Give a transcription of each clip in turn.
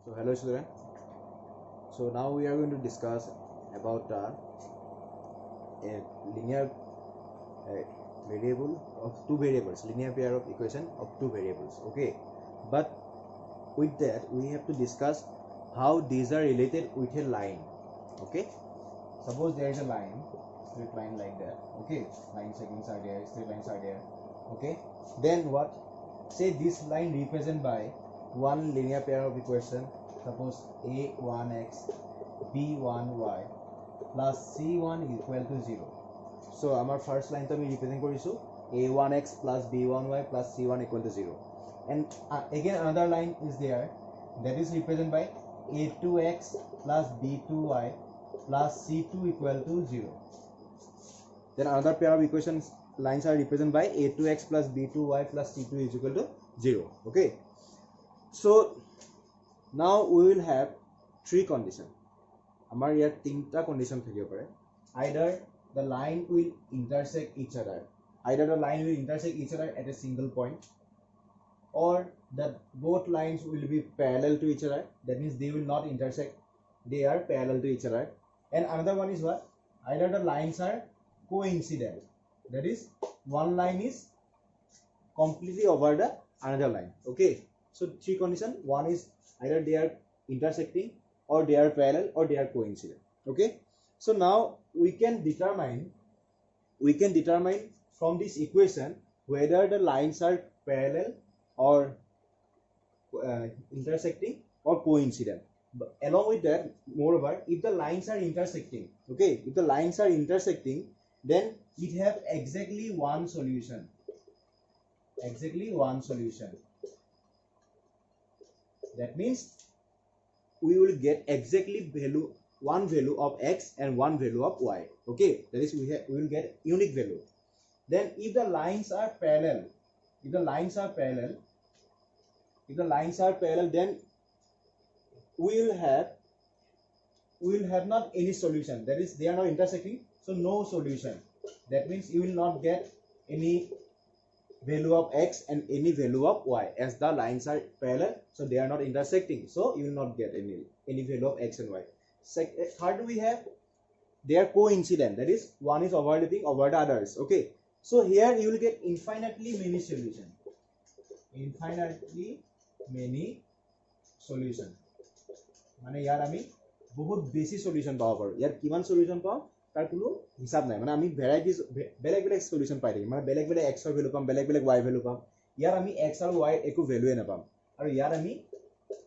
So hello student. So now we are going to discuss about a linear variable of two variables, linear pair of equation of two variables. Okay, but with that we have to discuss how these are related with a line. Okay, suppose there is a line, straight line like that. Okay, line segments are there, straight lines are there. Okay, then what? Say this line represented by one linear pair of equation. Suppose a1x b1y plus c1 equal to 0. So our first line to represent korisu a1x plus b1y plus c1 equal to 0. And again another line is there that is represented by a2x plus b2y plus c2 equal to 0. Then another pair of equations lines are represented by a2x plus b2y plus c2 is equal to 0. Okay, so now we will have three conditions. Amar here tinta condition thakibo pare. Either the line will intersect each other, at a single point, or that both lines will be parallel to each other. That means they will not intersect, they are parallel to each other. And another one is what? Either the lines are coincident, that is one line is completely over the another line. Okay, so three conditions. One is either they are intersecting, or they are parallel, or they are coincident. Okay, so now we can determine from this equation whether the lines are parallel or intersecting or coincident. But along with that, moreover, if the lines are intersecting, okay, then it have exactly one solution. That means we will get exactly one value of x and one value of y. Okay, that is we will get unique value. Then if the lines are parallel, then we will have not any solution. That is, they are not intersecting, so no solution. That means you will not get any value of x and any value of y, as the lines are parallel, so they are not intersecting, so you will not get any value of x and y. Third, we have they are coincident, that is one is overlapping over the others. Okay, so here you will get infinitely many solution. মানে ইয়াৰ আমি বহুত বেছি solution পাব পাৰো। ইয়াৰ কিমান solution পাও তাৰ কোনো হিসাব নাই। মানে আমি ভেৰাইটিজ বেলেগ সলিউশন পাই থাকিম। মানে বেলেগ x ৰ ভ্যালু পাম, বেলেগ y ভ্যালু পাম। ইয়াৰ আমি x আৰু y একো ভ্যালুৱে নাপাম। আৰু ইয়াৰ আমি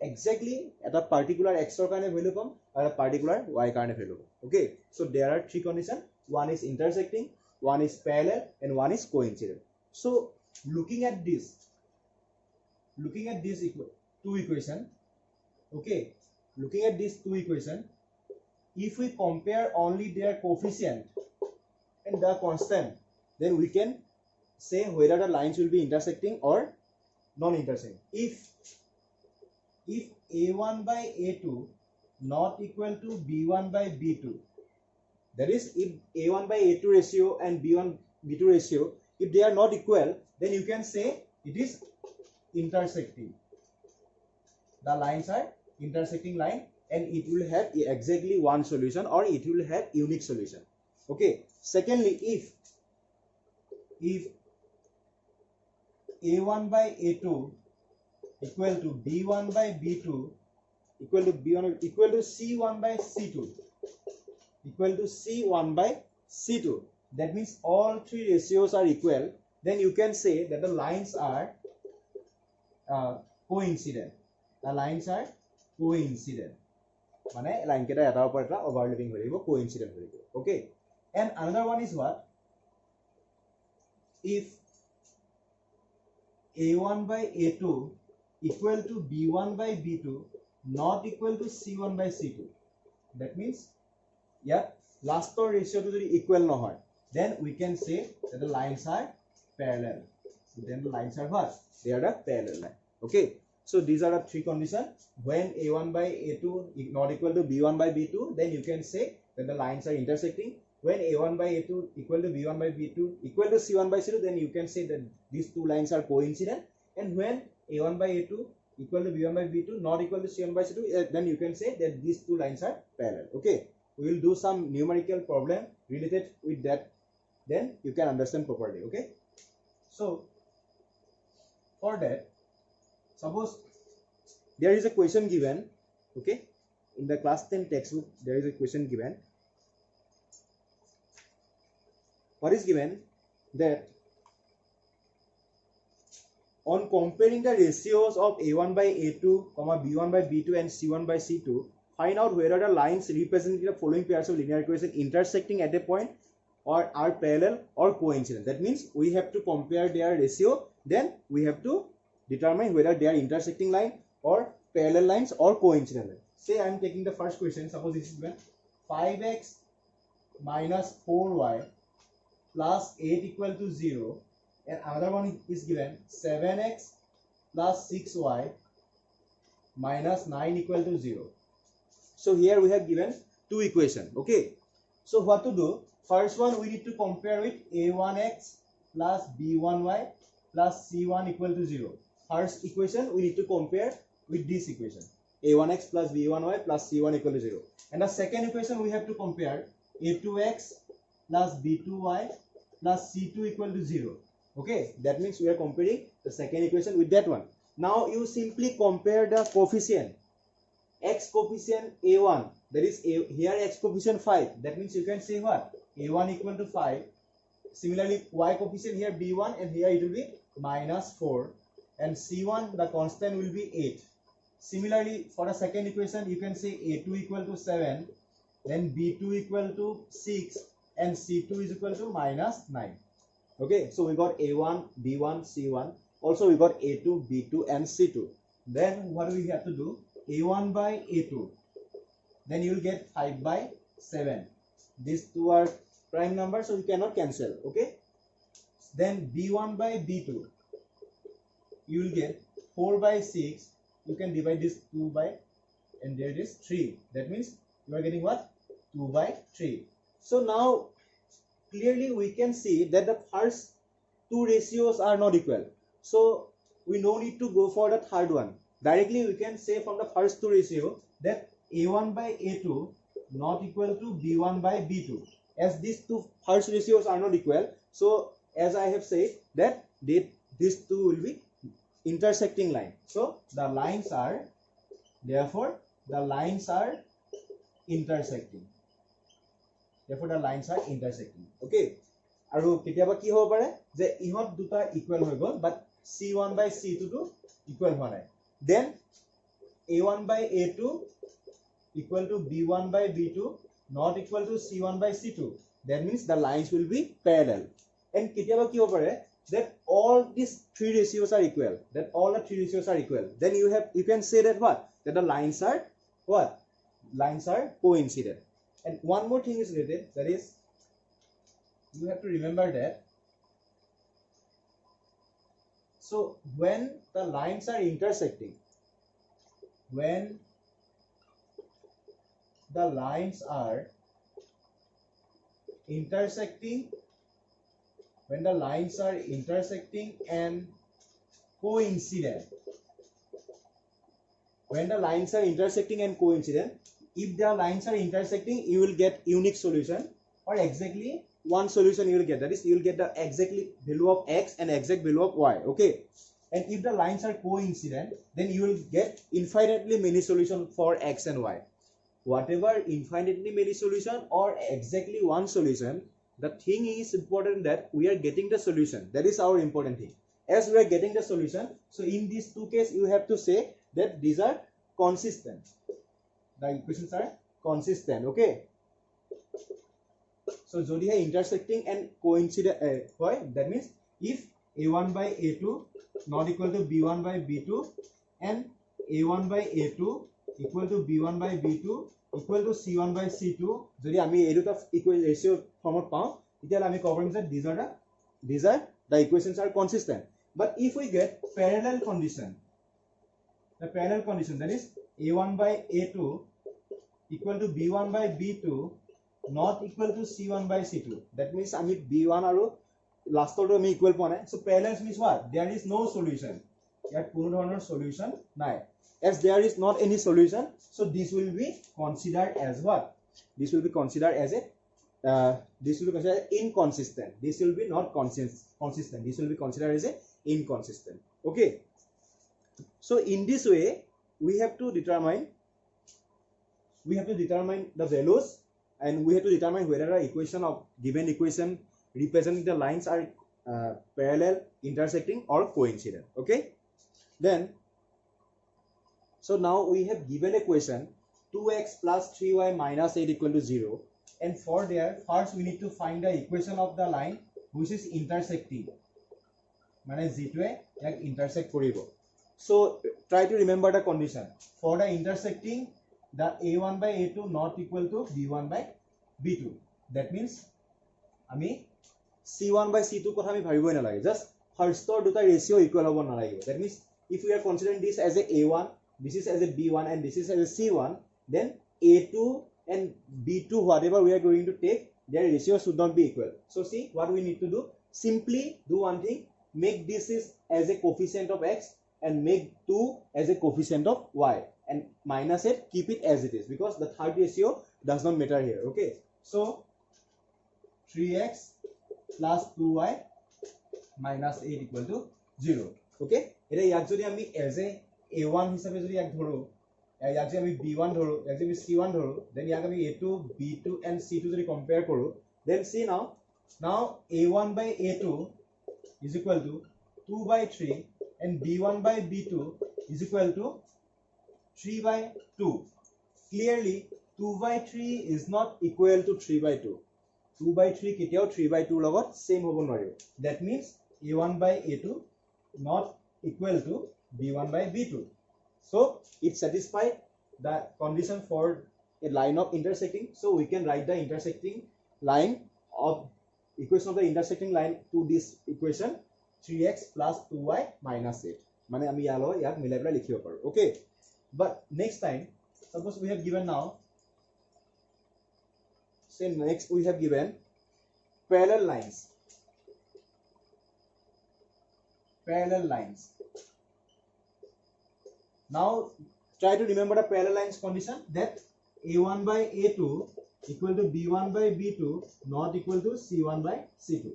এক্স্যাক্টলি এটা পাৰ্টিকুলাৰ x ৰ কাৰণে ভ্যালু পাম আৰু পাৰ্টিকুলাৰ y কাৰণে value palm. Okay, so there are three conditions. One is intersecting, one is parallel, and one is coincident. So looking at these two equations, okay, if we compare only their coefficient and the constant, then we can say whether the lines will be intersecting or non-intersecting. If a1 by a2 not equal to b1 by b2, that is if a1 by a2 ratio and b1 b2 ratio, if they are not equal, then you can say it is intersecting. The lines are intersecting line, and it will have exactly one solution, or it will have unique solution. Okay, secondly, if a1 by a2 equal to b1 by b2 equal to c1 by c2, that means all three ratios are equal, then you can say that the lines are coincident. মানে line কেটা এটাৰ ওপৰত এটা ওভাৰলেপিং হৈ থাকিব, coincident হৈ থাকিব। Okay, and another one is what? If a1 by a2 equal to b1 by b2 not equal to c1 by c2, that means ইয়াত লাষ্টৰ ৰেশিওটো যদি ইকুৱেল নহয়, then we can say that the lines are parallel. Then the lines are what? They are the parallel line. Okay, so these are the three conditions. When a1 by a2 not equal to b1 by b2, then you can say that the lines are intersecting. When a1 by a2 equal to b1 by b2 equal to c1 by c2, then you can say that these two lines are coincident. And when a1 by a2 equal to b1 by b2 not equal to c1 by c2, then you can say that these two lines are parallel. Okay, we will do some numerical problem related with that, then you can understand properly. Okay, so for that, suppose there is a question given. Okay, in the class 10 textbook there is a question given. What is given? That on comparing the ratios of a1 by a2, b1 by b2 and c1 by c2, find out whether the lines representing the following pairs of linear equations intersecting at a point or are parallel or coincident. That means we have to compare their ratio, then we have to determine whether they are intersecting line or parallel lines or coincident line. Say I am taking the first question. Suppose this is given 5x minus 4y plus 8 equal to 0, and another one is given 7x plus 6y minus 9 equal to 0. So here we have given two equations. Okay, so what to do? First one we need to compare with a1x plus b1y plus c1 equal to 0. First equation we need to compare with this equation, a1x plus b1y plus c1 equal to 0. And the second equation we have to compare a2x plus b2y plus c2 equal to 0. Okay, that means we are comparing the second equation with that one. Now you simply compare the coefficient. X coefficient a1, that is here x coefficient 5, that means you can say what? a1 equal to 5. Similarly y coefficient here b1, and here it will be minus 4, and c1 the constant will be 8. Similarly for the second equation you can say a2 equal to 7, then b2 equal to 6, and c2 is equal to minus 9. Okay, so we got a1, b1, c1. Also we got a2, b2 and c2. Then what do we have to do? a1 by a2, then you will get 5 by 7. These two are prime numbers, so you cannot cancel. Okay, then b1 by b2, you will get 4 by 6. You can divide this 2 by, and there it is 3. That means you are getting what? 2 by 3. So now clearly we can see that the first two ratios are not equal, so we no need to go for the third one. Directly we can say from the first two ratio that a1 by a2 not equal to b1 by b2. As these two first ratios are not equal, so as I have said that these two will be intersecting line. So the lines are, therefore the lines are intersecting. Therefore the lines are intersecting. Okay, আৰু কেতিয়াবা কি হ'ব পাৰে যে ইহত দুটা equal হৈ গ'ল, but c1 by c2 to equal হোৱা নাই. Then a1 by a2 equal to b1 by b2 not equal to c1 by c2. That means the lines will be parallel. And কেতিয়াবা কি হ'ব পাৰে that all these three ratios are equal. That all the three ratios are equal. Then you can say that what? That the lines are what? Lines are coincident. And one more thing is related, that is you have to remember that. So when the lines are intersecting, when the lines are intersecting, when the lines are intersecting and coincident, when the lines are intersecting and coincident, if the lines are intersecting, you will get unique solution, or exactly one solution you will get. That is, you will get the exactly value of x and exact value of y. Okay, and if the lines are coincident, then you will get infinitely many solutions for x and y. Whatever infinitely many solution or exactly one solution, the thing is important that we are getting the solution. That is our important thing. As we are getting the solution, so in these two cases you have to say that these are consistent. The equations are consistent. Okay, so jodi hai intersecting and coincident why, that means if a1 by a2 not equal to b1 by b2 and a1 by a2 equal to b1 by b2 equal to c1 by c2, jodi ami ei duta equal ratio format pao, etiala ami cover that these are the equations are consistent. But if we get parallel condition, the parallel condition, that is a1 by a2 equal to b1 by b2 not equal to c1 by c2, that means ami b1 aru last order ami equal pone. So parallel means what? There is no solution. ইয়াত কোনো ধৰণৰ solution নাই as there is not any solution so this will be considered as what this will be considered as a this will be considered inconsistent this will be not consistent this will be considered as a inconsistent okay so in this way we have to determine the values and we have to determine whether the equation of given equation representing the lines are parallel, intersecting or coincident. Okay, then so now we have given a question 2x plus 3y minus 8 equal to 0 and for there first we need to find the equation of the line which is intersecting mane g2 yak intersect koribo so try to remember the condition for the intersecting the a1 by a2 not equal to b1 by b2 that means ami c1 by c2 kotha ami bhabiboi na lage just first or duta ratio equal hobo na lage that means if we are considering this as a a1 this is as a b1 and this is as a c1 then a2 and b2 whatever we are going to take their ratio should not be equal so see what we need to do simply do one thing make this is as a coefficient of x and make 2 as a coefficient of y and minus it keep it as it is because the third ratio does not matter here okay so 3x plus 2y minus 8 equal to 0 okay eta yak jodi ami as a a1 hisabe jodi yak dhoro yak jodi ami b1 dhoro yak jodi c1 dhoro then yak ami a2 b2 and c2 jodi compare koru then see now a1 by a2 is equal to 2 by 3 and b1 by b2 is equal to 3 by 2 clearly 2 by 3 is not equal to 3 by 2 2 by 3 ketiao 3 by 2 logot same hobo noribo that means a1 by a2 not equal to b1 by b2 so it satisfied the condition for a line of intersecting so we can write the intersecting line of equation of the intersecting line to this equation 3x plus 2y minus 8 mane ami yalo yak milai pera likhibo paru okay but next time suppose we have given now say next we have given parallel lines now try to remember the parallel lines condition that a1 by a2 equal to b1 by b2 not equal to c1 by c2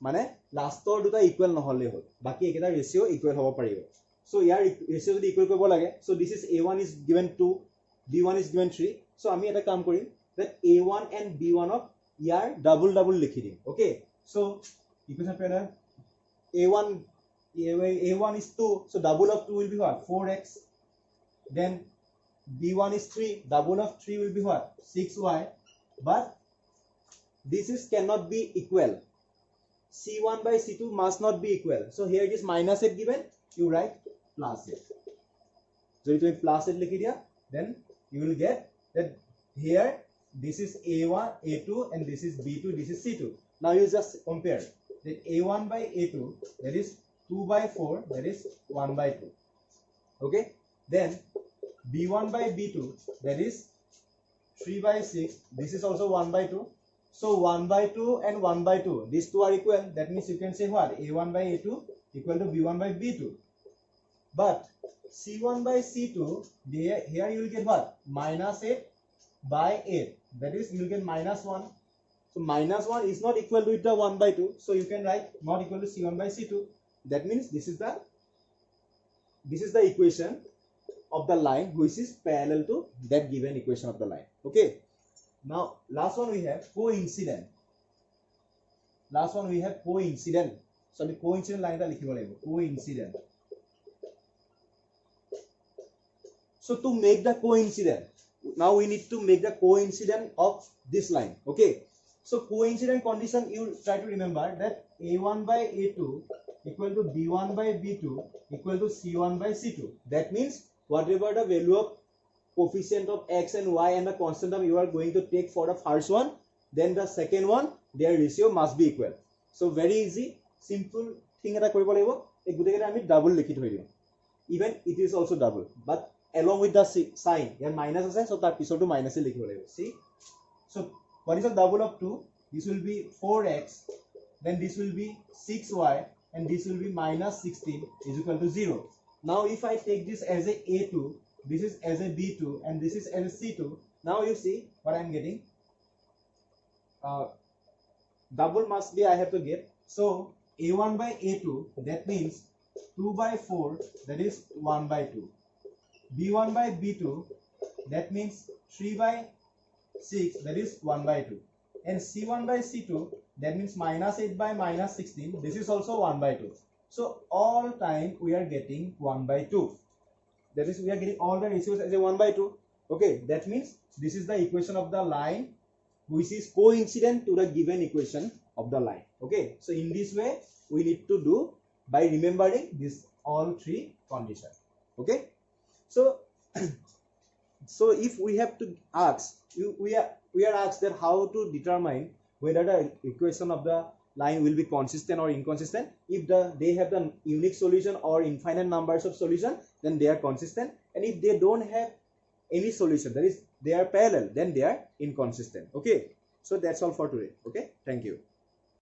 mane last or duta equal নহলে হল বাকি eketa ratio equal hobo paribo so here ratio jodi equal kobo lage so this is a1 is given 2 b1 is given 3 so ami eta kaam korim that a1 and b1 of here double likhi dim okay so equation parallel a1 is 2 so double of 2 will be what 4x then b1 is 3 double of 3 will be what 6y but this is cannot be equal c1 by c2 must not be equal so here it is minus 8 given you write plus 8 so if you plus 8 likhi dia then you will get that here this is a1 a2 and this is b2 this is c2 now you just compare that a1 by a2 that is 2 by 4 that is 1 by 2 okay then b1 by b2 that is 3 by 6 this is also 1 by 2 so 1 by 2 and 1 by 2 these two are equal that means you can say what a1 by a2 equal to b1 by b2 but c1 by c2 there here you will get what minus 8 by 8 that is you will get minus 1 so minus 1 is not equal to the 1 by 2 so you can write not equal to c1 by c2 that means this is the equation of the line which is parallel to that given equation of the line okay now last one we have coincident so the coincident line ta likhibo lagibo coincident so to make the coincident now we need to make the coincident of this line okay so coincident condition you try to remember that a1 by a2 equal to b1 by b2 equal to c1 by c2 that means whatever the value of coefficient of x and y and the constant term you are going to take for the first one then the second one their ratio must be equal so very easy simple thing eta koribo lagibo ei guteketa ami double likhi thoi diu even it is also double but along with the sign here minus ase so tar pisor to minus e likhibo lagibo see so what is the double of 2 this will be 4x then this will be 6y and this will be minus 16 is equal to 0 Now if I take this as a A2, this is as a B2, and this is as a C2, now you see what I'm getting. Double must be I have to get. So A1 by A2, that means 2 by 4, that is 1 by 2. B1 by B2, that means 3 by 6, that is 1 by 2. And C1 by C2, that means minus 8 by minus 16, this is also 1 by 2. So all time we are getting 1 by 2. That is, we are getting all the ratios as a 1 by 2. Okay, that means this is the equation of the line which is coincident to the given equation of the line. Okay, so in this way we need to do by remembering this all three conditions. Okay, so so if we have to ask, we are asked that how to determine whether the equation of the line will be consistent or inconsistent. If they have the unique solution or infinite numbers of solution, then they are consistent, and if they don't have any solution, that is they are parallel, then they are inconsistent. Okay, so that's all for today. Okay, thank you.